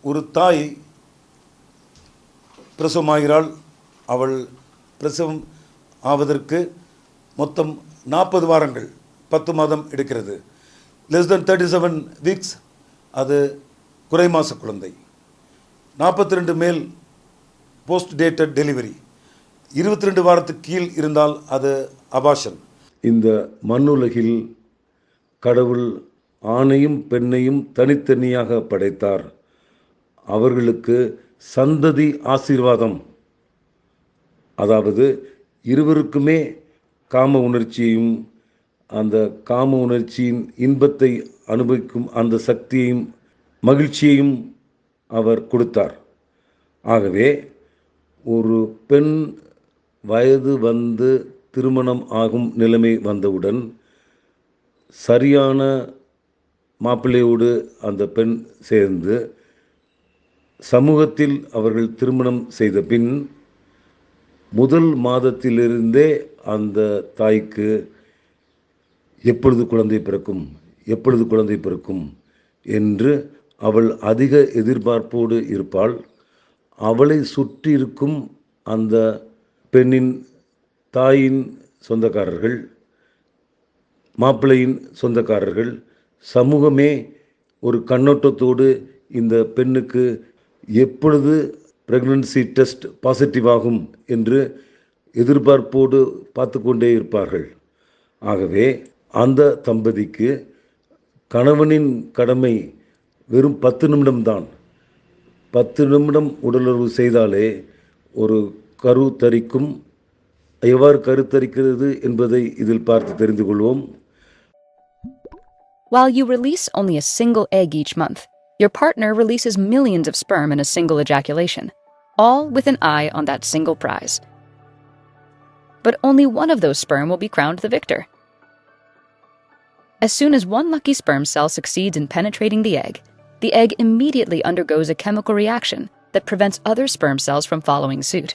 ஒரு தாய் பிரசவமாகிறாள். அவள் பிரசவம் ஆவதற்கு மொத்தம் 40 வாரங்கள், 10 மாதம் எடுக்கிறது. லெஸ் தென் 37 வீக்ஸ் அது குறைமாச குழந்தை. 42 மேல் போஸ்ட் டேட்டட் டெலிவரி. 22 வாரத்துக்கு கீழ் இருந்தால் அது அபாஷன். இந்த மண்ணுலகில் கடவுள் ஆணையும் பெண்ணையும் தனித்தனியாக படைத்தார். அவர்களுக்கு சந்ததி ஆசீர்வாதம், அதாவது இருவருக்குமே காம உணர்ச்சியையும் அந்த காம உணர்ச்சியின் இன்பத்தை அனுபவிக்கும் அந்த சக்தியையும் மகிழ்ச்சியையும் அவர் கொடுத்தார். ஆகவே ஒரு பெண் வயது வந்து திருமணம் ஆகும் நிலைமை வந்தவுடன் சரியான மாப்பிள்ளையோடு அந்த பெண் சேர்ந்து சமூகத்தில் அவர்கள் திருமணம் செய்த பின் முதல் மாதத்திலிருந்தே அந்த தாய்க்கு எப்பொழுது குழந்தை பிறக்கும், எப்பொழுது குழந்தை பிறக்கும் என்று அவள் அதிக எதிர்பார்ப்போடு இருப்பாள். அவளை சுற்றி இருக்கும் அந்த பெண்ணின் தாயின் சொந்தக்காரர்கள், மாப்பிள்ளையின் சொந்தக்காரர்கள், சமூகமே ஒரு கண்ணோட்டத்தோடு இந்த பெண்ணுக்கு எப்பொழுது பிரெக்னன்சி டெஸ்ட் பாசிட்டிவ் ஆகும் என்று எதிர்பார்ப்போடு பார்த்து கொண்டே இருப்பார்கள். ஆகவே அந்த தம்பதிக்கு கணவனின் கடமை வெறும் 10 நிமிடம்தான். 10 நிமிடம் உடலுறவு செய்தாலே ஒரு கரு தரிக்கும். எவ்வாறு கருத்தரிக்கிறது என்பதை இதில் பார்த்து தெரிந்து கொள்வோம். While you release only a single egg each month, your partner releases millions of sperm in a single ejaculation, all with an eye on that single prize. But only one of those sperm will be crowned the victor. As soon as one lucky sperm cell succeeds in penetrating the egg immediately undergoes a chemical reaction that prevents other sperm cells from following suit.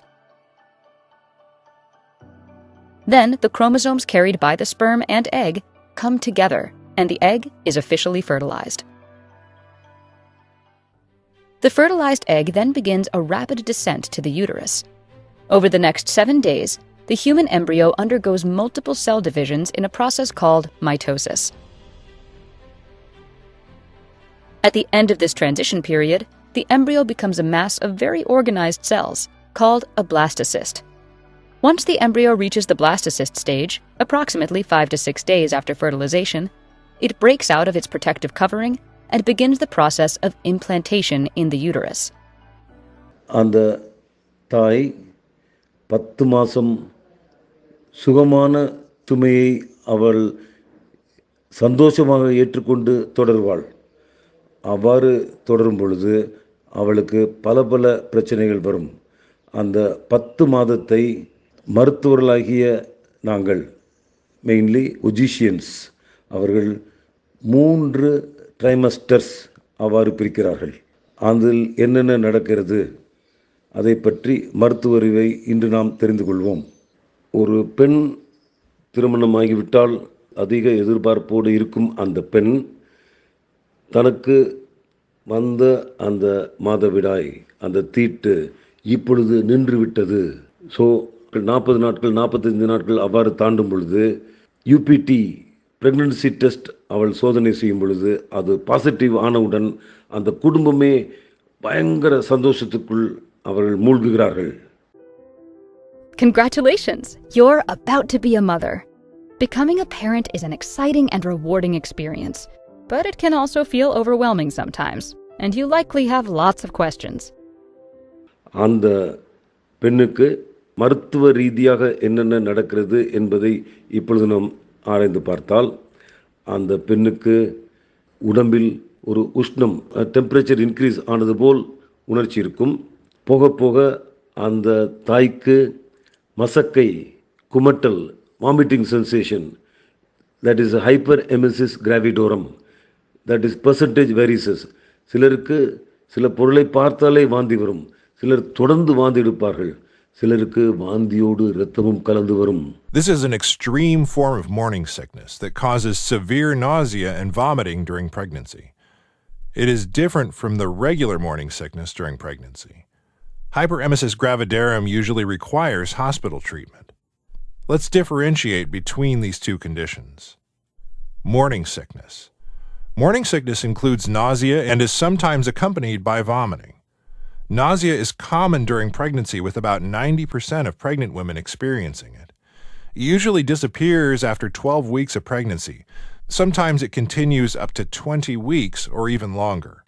Then, the chromosomes carried by the sperm and egg come together, and the egg is officially fertilized. The fertilized egg then begins a rapid descent to the uterus. Over the next 7 days, the human embryo undergoes multiple cell divisions in a process called mitosis. At the end of this transition period, the embryo becomes a mass of very organized cells, called a blastocyst. Once the embryo reaches the blastocyst stage, approximately 5 to 6 days after fertilization, it breaks out of its protective covering and begins the process of implantation in the uterus. அந்த தாய் 10 மாதம் சுகமான சுமையை அவள் சந்தோஷமாக ஏற்றுக்கொண்டு தொடர்வாள். அவ்வாறு தொடரும் பொழுது அவளுக்கு பல பிரச்சனைகள் வரும். அந்த 10 மாதத்தை மருத்துவர்களாகிய நாங்கள், மெயின்லி ஒஜிஷியன்ஸ், அவர்கள் 3 ட்ரைமஸ்டர்ஸ் அவ்வாறு பிரிக்கிறார்கள். அதில் என்னென்ன நடக்கிறது அதை பற்றி மருத்துவ அறிவை இன்று நாம் தெரிந்து கொள்வோம். ஒரு பெண் திருமணமாகிவிட்டால் அதிக எதிர்பார்ப்போடு இருக்கும் அந்த பெண் தனக்கு வந்த அந்த மாதவிடாய், அந்த தீட்டு இப்பொழுது நின்று விட்டது. ஸோ 40 நாட்கள் 45 நாட்கள் அவ்வாறு தாண்டும் பொழுது யூபிடி பிரெக்னன்சி டெஸ்ட் அவள் சோதனை செய்யும் பொழுது அது பாசிட்டிவ் ஆனவுடன் அந்த குடும்பமே பயங்கர சந்தோஷத்துக்குள் அவர்கள் மூழ்குகிறார்கள். Congratulations! You're about to be a mother. Becoming a parent is an exciting and rewarding experience, but it can also feel overwhelming sometimes, and you likely have lots of questions. அந்த பெண்ணுக்கு மருத்துவ ரீதியாக என்னென்ன நடக்கிறது என்பதை இப்பொழுது நாம் ஆராய்ந்து பார்த்தால், அந்த பெண்ணுக்கு உடம்பில் ஒரு உஷ்ணம், டெம்பரேச்சர் இன்க்ரீஸ் ஆனது போல் உணர்ச்சி இருக்கும். போக போக அந்த தாய்க்கு மசக்கை, குமட்டல், vomiting sensation, that is hyper emesis gravidarum, that is percentage varies. சிலருக்கு சில பொருளை பார்த்தாலே வாந்தி வரும், சிலர் தொடர்ந்து வாந்தி எடுப்பார்கள், சிலருக்கு வாந்தியோடு இரத்தமும் கலந்து வரும். This is an extreme form of morning sickness that causes severe nausea and vomiting during pregnancy. It is different from the regular morning sickness during pregnancy. Hyperemesis gravidarum usually requires hospital treatment. Let's differentiate between these two conditions. Morning sickness. Morning sickness includes nausea and is sometimes accompanied by vomiting. Nausea is common during pregnancy, with about 90% of pregnant women experiencing it. It usually disappears after 12 weeks of pregnancy. Sometimes it continues up to 20 weeks or even longer.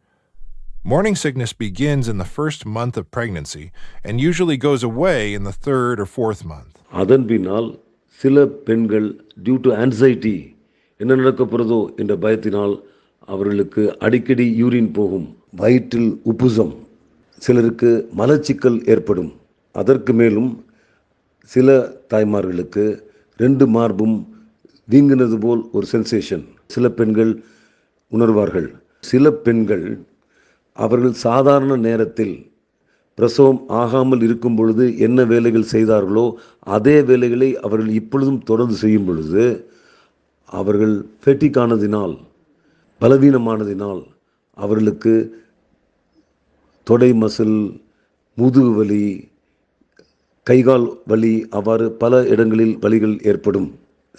Morning sickness begins in the first month of pregnancy and usually goes away in the third or fourth month. அதன் பின்னால் சில பெண்கள் due to anxiety என்ன நடக்க போகிறதோ என்ற பயத்தினால் அவர்களுக்கு அடிக்கடி யூரின் போகும், வயிற்றில் உப்புசம், சிலருக்கு மலச்சிக்கல் ஏற்படும். அதற்கு மேலும் சில தாய்மார்களுக்கு 2 மார்பும் வீங்கினது போல் ஒரு சென்சேஷன் சில பெண்கள் உணர்வார்கள். சில பெண்கள் அவர்கள் சாதாரண நேரத்தில் பிரசவம் ஆகாமல் இருக்கும் பொழுது என்ன வேலைகள் செய்தார்களோ அதே வேலைகளை அவர்கள் இப்பொழுதும் தொடர்ந்து செய்யும் பொழுது அவர்கள் ஃபெட்டிக்கானதினால், பலவீனமானதினால் அவர்களுக்கு தொடை மசில், முதுகு வலி, கைகால் வலி, அவ்வாறு பல இடங்களில் வலிகள் ஏற்படும்.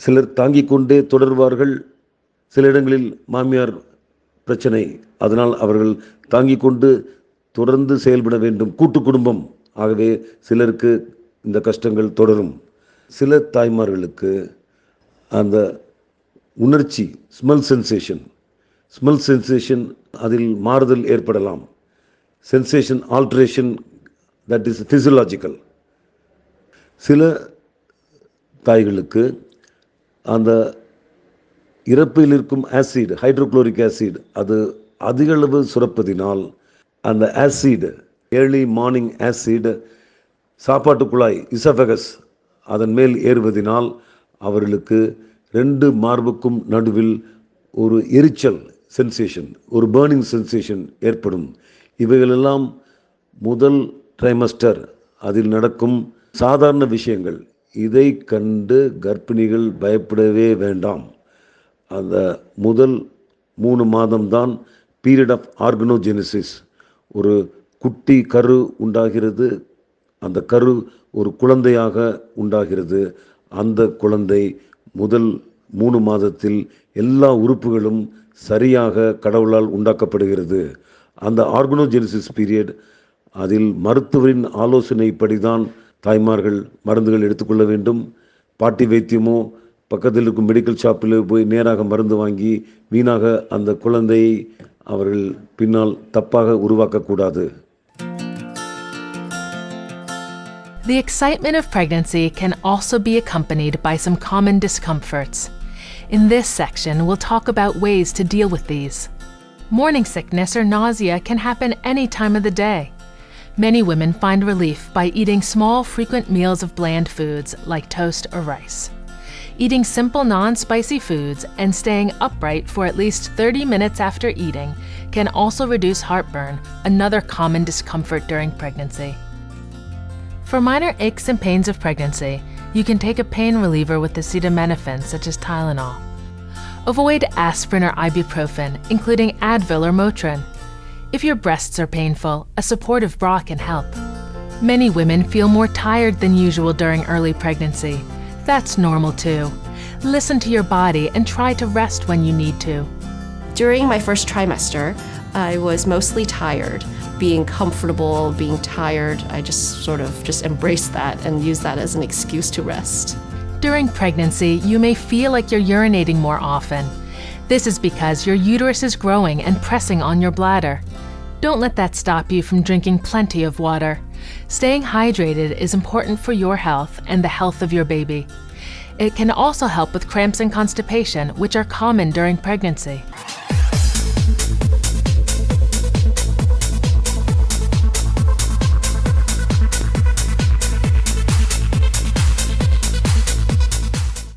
சிலர் தாங்கிக் கொண்டே தொடர்வார்கள். சில இடங்களில் மாமியார் பிரச்சனை, அதனால் அவர்கள் தாங்கிக் கொண்டு தொடர்ந்து செயல்பட வேண்டும். கூட்டு குடும்பம், ஆகவே சிலருக்கு இந்த கஷ்டங்கள் தொடரும். சில தாய்மார்களுக்கு அந்த உணர்ச்சி ஸ்மெல் சென்சேஷன் அதில் மாறுதல் ஏற்படலாம். Sensation alteration, that is physiological. சில தாய்களுக்கு அந்த இறப்பில் இருக்கும் ஆசிட், ஹைட்ரோக்ளோரிக் ஆசிட், அது அதிக அளவு சுரப்பதினால் அந்த ஆசிட், ஏர்லி மார்னிங் ஆசிட் சாப்பாட்டு குழாய், இசஃபகஸ், அதன் மேல் ஏறுவதினால் அவர்களுக்கு 2 மார்புக்கும் நடுவில் ஒரு எரிச்சல் சென்சேஷன், ஒரு பேர்னிங் சென்சேஷன் ஏற்படும். இவைகளெல்லாம் முதல் ட்ரைமஸ்டர் அதில் நடக்கும் சாதாரண விஷயங்கள். இதை கண்டு கர்ப்பிணிகள் பயப்படவே வேண்டாம். அந்த முதல் 3 மாதம்தான் பீரியட் ஆஃப் ஆர்கனோஜெனிசிஸ். ஒரு குட்டி கரு உண்டாகிறது. அந்த கரு ஒரு குழந்தையாக உண்டாகிறது. அந்த குழந்தை முதல் 3 மாதத்தில் எல்லா உறுப்புகளும் சரியாக கடவுளால் உண்டாக்கப்படுகிறது. அந்த ஆர்கனோஜெனிசிஸ் பீரியட், அதில் மருத்துவரின் ஆலோசனைப்படி தான் தாய்மார்கள் மருந்துகள் எடுத்துக்கொள்ள வேண்டும். பாட்டி வைத்தியமோ பக்கத்தில் இருக்கும் மெடிக்கல் ஷாப்பில் போய் நேராக மருந்து வாங்கி வீணாக அந்த குழந்தையை அவர்கள் பின்னால் தப்பாக உருவாக்கக்கூடாது. The excitement of pregnancy can also be accompanied by some common discomforts. In this section, we'll talk about ways to deal with these. Morning sickness or nausea can happen any time of the day. Many women find relief by eating small, frequent meals of bland foods like toast or rice. Eating simple, non-spicy foods and staying upright for at least 30 minutes after eating can also reduce heartburn, another common discomfort during pregnancy. For minor aches and pains of pregnancy, you can take a pain reliever with acetaminophen, such as Tylenol. Avoid aspirin or ibuprofen, including Advil or Motrin. If your breasts are painful, a supportive bra can help. Many women feel more tired than usual during early pregnancy. That's normal too. Listen to your body and try to rest when you need to. During my first trimester, I was mostly tired. Being comfortable, being tired, I just embraced that and used that as an excuse to rest. During pregnancy, you may feel like you're urinating more often. This is because your uterus is growing and pressing on your bladder. Don't let that stop you from drinking plenty of water. Staying hydrated is important for your health and the health of your baby. It can also help with cramps and constipation, which are common during pregnancy.